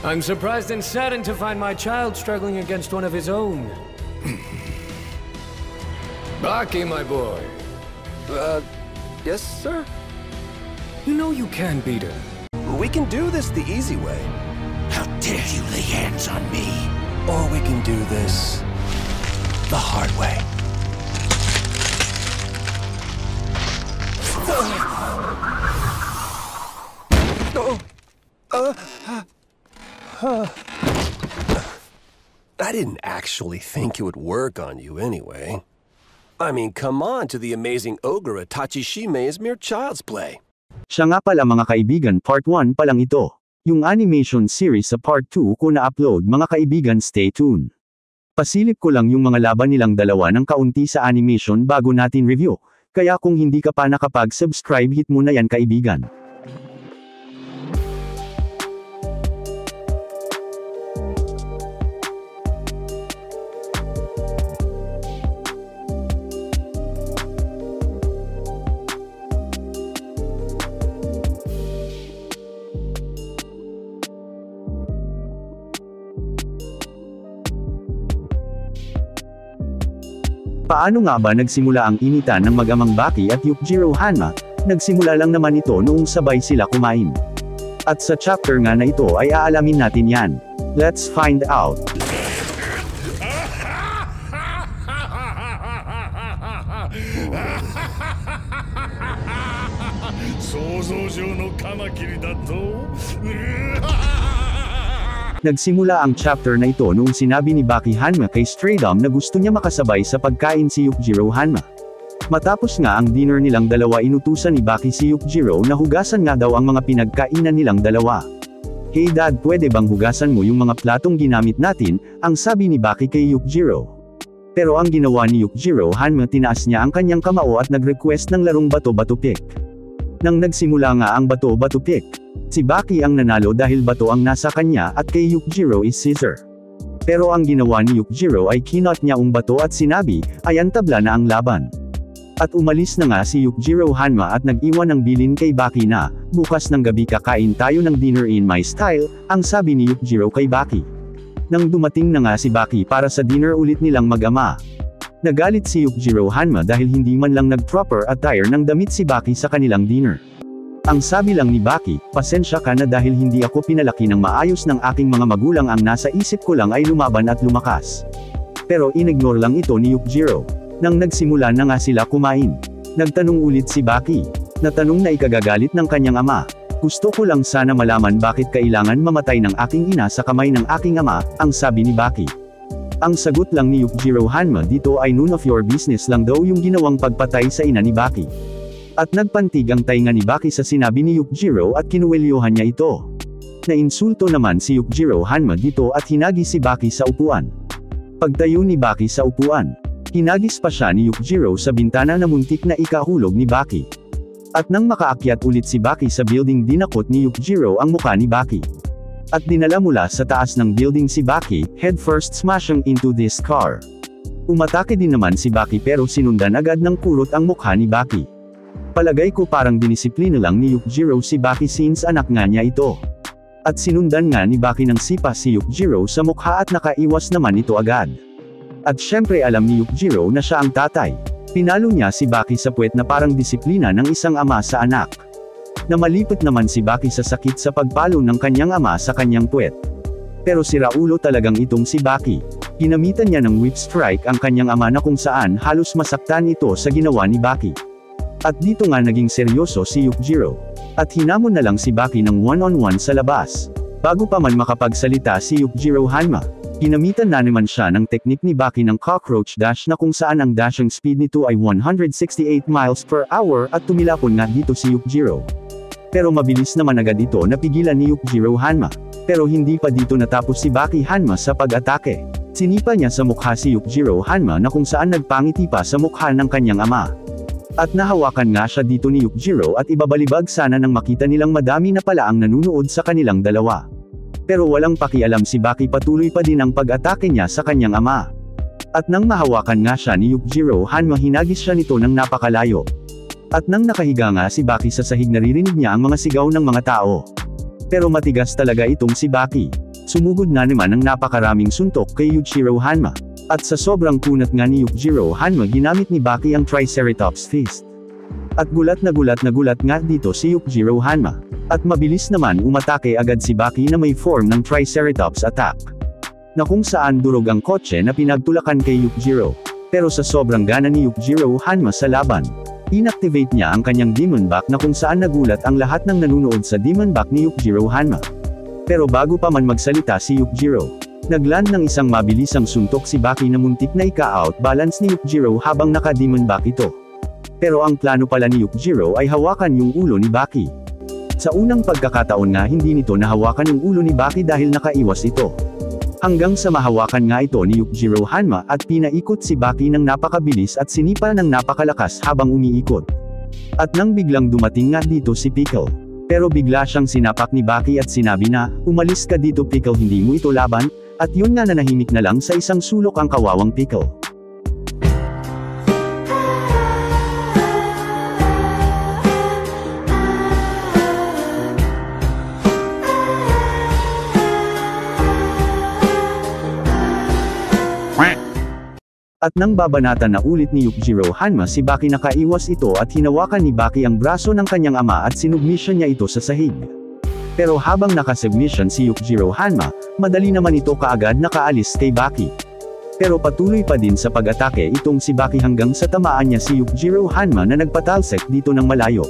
I'm surprised and saddened to find my child struggling against one of his own. Baki, my boy. Yes, sir? You know you can beat him. We can do this the easy way. How dare you lay hands on me? Or we can do this the hard way. I didn't actually think it would work on you anyway. I mean, come on, to the amazing ogre at Tachishime is mere child's play. Siya nga pala mga kaibigan, part 1 pa lang ito. Yung animation series sa part 2 ko na-upload mga kaibigan, stay tuned. Pasilip ko lang yung mga laban nilang dalawa ng kaunti sa animation bago natin review, kaya kung hindi ka pa nakapag-subscribe hit mo na yan kaibigan. Paano nga ba nagsimula ang initan ng mag-amang Baki at Yukjiro Hanma? Nagsimula lang naman ito noong sabay sila kumain. At sa chapter nga na ito ay aalamin natin yan. Let's find out. Nagsimula ang chapter na ito noong sinabi ni Baki Hanma kay Stray Dom na gusto niya makasabay sa pagkain si Yukjiro Hanma. Matapos nga ang dinner nilang dalawa, inutusan ni Baki si Yukjiro na hugasan nga daw ang mga pinagkainan nilang dalawa. "Hey dad, pwede bang hugasan mo yung mga platong ginamit natin?" ang sabi ni Baki kay Yukjiro. Pero ang ginawa ni Yukjiro Hanma, tinaas niya ang kanyang kamao at nag-request ng larong bato-bato pick. Nang nagsimula nga ang bato-bato pick, si Baki ang nanalo dahil bato ang nasa kanya at kay Yukjiro is scissor. Pero ang ginawa ni Yukjiro ay kinot niya ang bato at sinabi, "Ayan, tabla na ang laban." At umalis na nga si Yukjiro Hanma at nag-iwan ng bilin kay Baki na, "Bukas ng gabi kakain tayo ng dinner in my style," ang sabi ni Yukjiro kay Baki. Nang dumating na nga si Baki para sa dinner ulit nilang mag-ama, nagalit si Yukjiro Hanma dahil hindi man lang nag-proper attire ng damit si Baki sa kanilang dinner. Ang sabi lang ni Baki, "Pasensya ka na dahil hindi ako pinalaki ng maayos ng aking mga magulang, ang nasa isip ko lang ay lumaban at lumakas." Pero inignore lang ito ni Yukjiro. Nang nagsimula na nga sila kumain, nagtanong ulit si Baki. Natanong na ikagagalit ng kanyang ama, "Gusto ko lang sana malaman bakit kailangan mamatay ng aking ina sa kamay ng aking ama," ang sabi ni Baki. Ang sagot lang ni Yukjiro Hanma dito ay, "None of your business" lang daw yung ginawang pagpatay sa ina ni Baki. At nagpantig ang tainga ni Baki sa sinabi ni Yukjiro at kinuwelyohan niya ito. Nainsulto naman si Yukjiro Hanma dito at hinagi si Baki sa upuan. Pagtayo ni Baki sa upuan, hinagis pa siya ni Yukjiro sa bintana na muntik na ikahulog ni Baki. At nang makaakyat ulit si Baki sa building, dinakot ni Yukjiro ang mukha ni Baki. At dinala mula sa taas ng building si Baki, head first smashing into this car. Umatake din naman si Baki pero sinundan agad ng kurot ang mukha ni Baki. Palagay ko parang dinisiplina lang ni Yukjiro si Baki since anak nga niya ito. At sinundan nga ni Baki ng sipa si Yukjiro sa mukha at nakaiwas naman ito agad. At syempre alam ni Yukjiro na siya ang tatay. Pinalo niya si Baki sa puwet na parang disiplina ng isang ama sa anak. Namalipot naman si Baki sa sakit sa pagpalo ng kanyang ama sa kanyang puwet. Pero siraulo talagang itong si Baki. Ginamitan niya ng whip strike ang kanyang ama na kung saan halos masaktan ito sa ginawa ni Baki. At dito nga naging seryoso si Yukjiro. At hinamon na lang si Baki ng one-on-one sa labas. Bago pa man makapagsalita si Yukjiro Hanma, ginamitan na naman siya ng teknik ni Baki ng cockroach dash na kung saan ang dashing speed nito ay 168 miles per hour at tumilapon nga dito si Yukjiro. Pero mabilis naman agad ito napigilan ni Yukjiro Hanma. Pero hindi pa dito natapos si Baki Hanma sa pag-atake. Sinipa niya sa mukha si Yukjiro Hanma na kung saan nagpangiti pa sa mukha ng kanyang ama. At nahawakan nga siya dito ni Yukjiro at ibabalibag sana nang makita nilang madami na pala ang nanunood sa kanilang dalawa. Pero walang pakialam si Baki, patuloy pa din ang pag-atake niya sa kanyang ama. At nang mahawakan nga siya ni Yukjiro Hanma, hinagis siya nito ng napakalayo. At nang nakahiga nga si Baki sa sahig, naririnig niya ang mga sigaw ng mga tao. Pero matigas talaga itong si Baki. Sumugod na naman ang napakaraming suntok kay Yujiro Hanma. At sa sobrang kunat nga ni Yujiro Hanma ginamit ni Baki ang Triceratops Fist. At gulat na gulat nga dito si Yujiro Hanma. At mabilis naman umatake agad si Baki na may form ng Triceratops attack. Na kung saan durog ang kotse na pinagtulakan kay Yujiro. Pero sa sobrang gana ni Yujiro Hanma sa laban, inactivate niya ang kanyang Demon Back na kung saan nagulat ang lahat ng nanunood sa Demon Back ni Yujiro Hanma. Pero bago pa man magsalita si Yujiro, nagland ng isang mabilisang suntok si Baki na muntik na ika-out balance ni Yujiro habang naka-Demon Back ito. Pero ang plano pala ni Yujiro ay hawakan yung ulo ni Baki. Sa unang pagkakataon nga hindi nito nahawakan yung ulo ni Baki dahil nakaiwas ito. Hanggang sa mahawakan nga ito ni Yujiro Hanma at pinaikot si Baki ng napakabilis at sinipa ng napakalakas habang umiikot. At nang biglang dumating nga dito si Pickle. Pero bigla siyang sinapak ni Baki at sinabi na, "Umalis ka dito Pickle, hindi mo ito laban," at yun nga nanahimik na lang sa isang sulok ang kawawang Pickle. At nang babanatan na ulit ni Yujiro Hanma si Baki nakaiwas ito at hinawakan ni Baki ang braso ng kanyang ama at sinubmission niya ito sa sahig. Pero habang nakasubmission si Yujiro Hanma, madali naman ito kaagad nakaalis kay Baki. Pero patuloy pa din sa pag-atake itong si Baki hanggang sa tamaan niya si Yujiro Hanma na nagpatalsek dito ng malayo.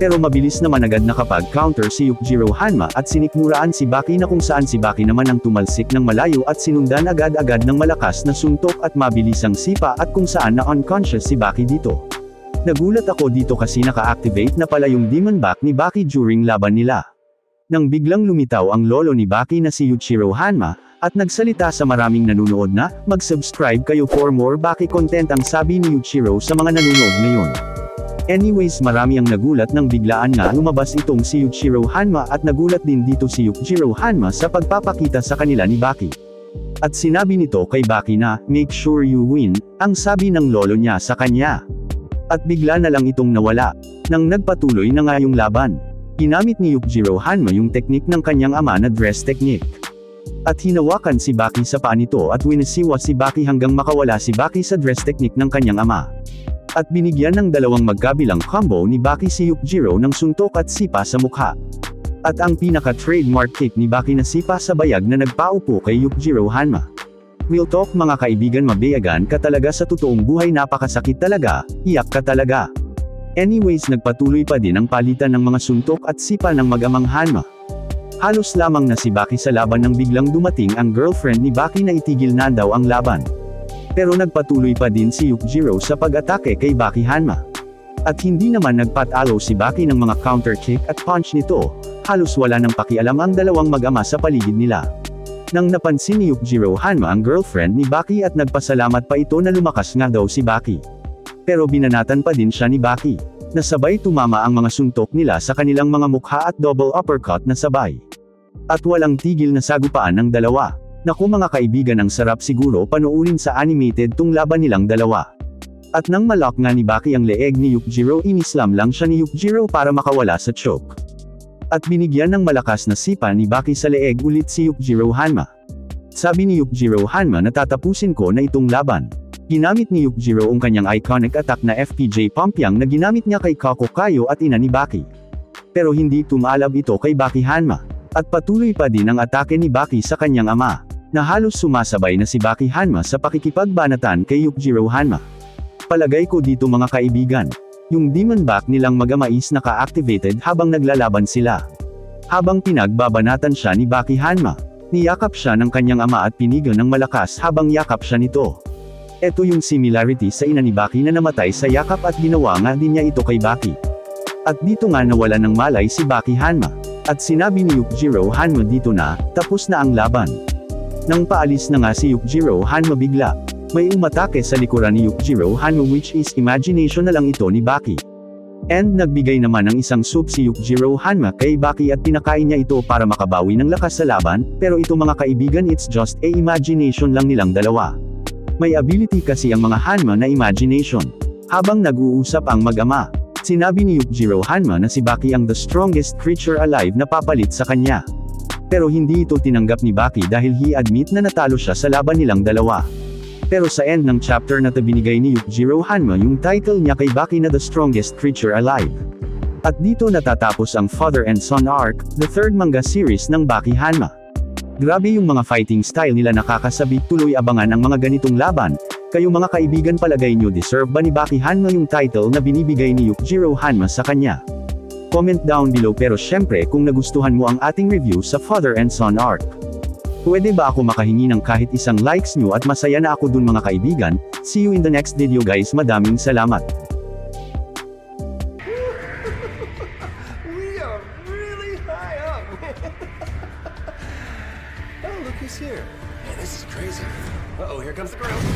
Pero mabilis naman agad nakapag-counter si Yujiro Hanma at sinikmuraan si Baki na kung saan si Baki naman ang tumalsik ng malayo at sinundan agad-agad ng malakas na suntok at mabilisang sipa at kung saan na unconscious si Baki dito. Nagulat ako dito kasi naka-activate na pala yung Demon Back ni Baki during laban nila. Nang biglang lumitaw ang lolo ni Baki na si Yujiro Hanma, at nagsalita sa maraming nanunood na, "Mag-subscribe kayo for more Baki content," ang sabi ni Yujiro sa mga nanunood ngayon. Anyways marami ang nagulat nang biglaan nga lumabas itong si Yujiro Hanma at nagulat din dito si Yujiro Hanma sa pagpapakita sa kanila ni Baki. At sinabi nito kay Baki na, "Make sure you win," ang sabi ng lolo niya sa kanya. At bigla na lang itong nawala, nang nagpatuloy na nga yung laban. Ginamit ni Yujiro Hanma yung teknik ng kanyang ama na dress technique. At hinawakan si Baki sa paa nito at winisiwa si Baki hanggang makawala si Baki sa dress technique ng kanyang ama. At binigyan ng dalawang magkabilang combo ni Baki si Yujiro ng suntok at sipa sa mukha. At ang pinaka-trademark kick ni Baki na sipa sa bayag na nagpaupo kay Yujiro Hanma. Real talk mga kaibigan, mabayagan ka talaga sa totoong buhay, napakasakit talaga, iyak ka talaga. Anyways nagpatuloy pa din ang palitan ng mga suntok at sipa ng mag-amang Hanma. Halos lamang na si Baki sa laban nang biglang dumating ang girlfriend ni Baki na itigil na daw ang laban. Pero nagpatuloy pa din si Yujiro sa pag-atake kay Baki Hanma. At hindi naman nagpatalo si Baki ng mga counter kick at punch nito, halos wala nang pakialam ang dalawang mag-ama sa paligid nila. Nang napansin ni Yujiro Hanma ang girlfriend ni Baki at nagpasalamat pa ito na lumakas nga daw si Baki. Pero binanatan pa din siya ni Baki. Nasabay tumama ang mga suntok nila sa kanilang mga mukha at double uppercut na sabay. At walang tigil na sagupaan ng dalawa. Naku mga kaibigan, ang sarap siguro panoorin sa animated tung laban nilang dalawa. At nang malak nga ni Baki ang leeg ni Yujiro, inislam lang siya ni Yujiro para makawala sa choke. At binigyan ng malakas na sipa ni Baki sa leeg ulit si Yujiro Hanma. Sabi ni Yujiro Hanma na tatapusin ko na itong laban. Ginamit ni Yujiro ang kanyang iconic attack na FPJ Pumpyang na ginamit niya kay Kako Kayo at ina ni Baki. Pero hindi tumalab ito kay Baki Hanma. At patuloy pa din ang atake ni Baki sa kanyang ama, na halos sumasabay na si Baki Hanma sa pakikipagbanatan kay Yujiro Hanma. Palagay ko dito mga kaibigan, yung Demon Back nilang mag-amais naka-activated habang naglalaban sila. Habang pinagbabanatan siya ni Baki Hanma, niyakap siya ng kanyang ama at pinigan ng malakas habang yakap siya nito. Ito yung similarity sa ina ni Baki na namatay sa yakap at ginawa nga din niya ito kay Baki. At dito nga nawala ng malay si Baki Hanma. At sinabi ni Yujiro Hanma dito na, tapos na ang laban. Nang paalis na nga si Yujiro Hanma bigla, may umatake sa likuran ni Yujiro Hanma, which is imagination na lang ito ni Baki. And nagbigay naman ng isang soup si Yujiro Hanma kay Baki at pinakain niya ito para makabawi ng lakas sa laban, pero ito mga kaibigan, it's just a imagination lang nilang dalawa. May ability kasi ang mga Hanma na imagination. Habang nag-uusap ang mag-ama, sinabi ni Yujiro Hanma na si Baki ang the strongest creature alive na papalit sa kanya. Pero hindi ito tinanggap ni Baki dahil he admit na natalo siya sa laban nilang dalawa. Pero sa end ng chapter na binigay ni Yukijiro Hanma yung title niya kay Baki na The Strongest Creature Alive. At dito natatapos ang Father and Son arc, the third manga series ng Baki Hanma. Grabe yung mga fighting style nila, nakakasabik, tuloy abangan ang mga ganitong laban. Kayo mga kaibigan, palagay nyo deserve ba ni Baki Hanma yung title na binibigay ni Yukijiro Hanma sa kanya? Comment down below, pero syempre kung nagustuhan mo ang ating review sa Father and Son arc. Pwede ba ako makahingi ng kahit isang likes nyo at masaya na ako dun mga kaibigan. See you in the next video guys, madaming salamat. We are really high up. Oh, look who's here. Man, this is crazy. Uh-oh, here comes the ground.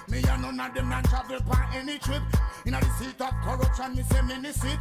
Me and none of them not travel by any trip. In the seat of corruption, me say many sit.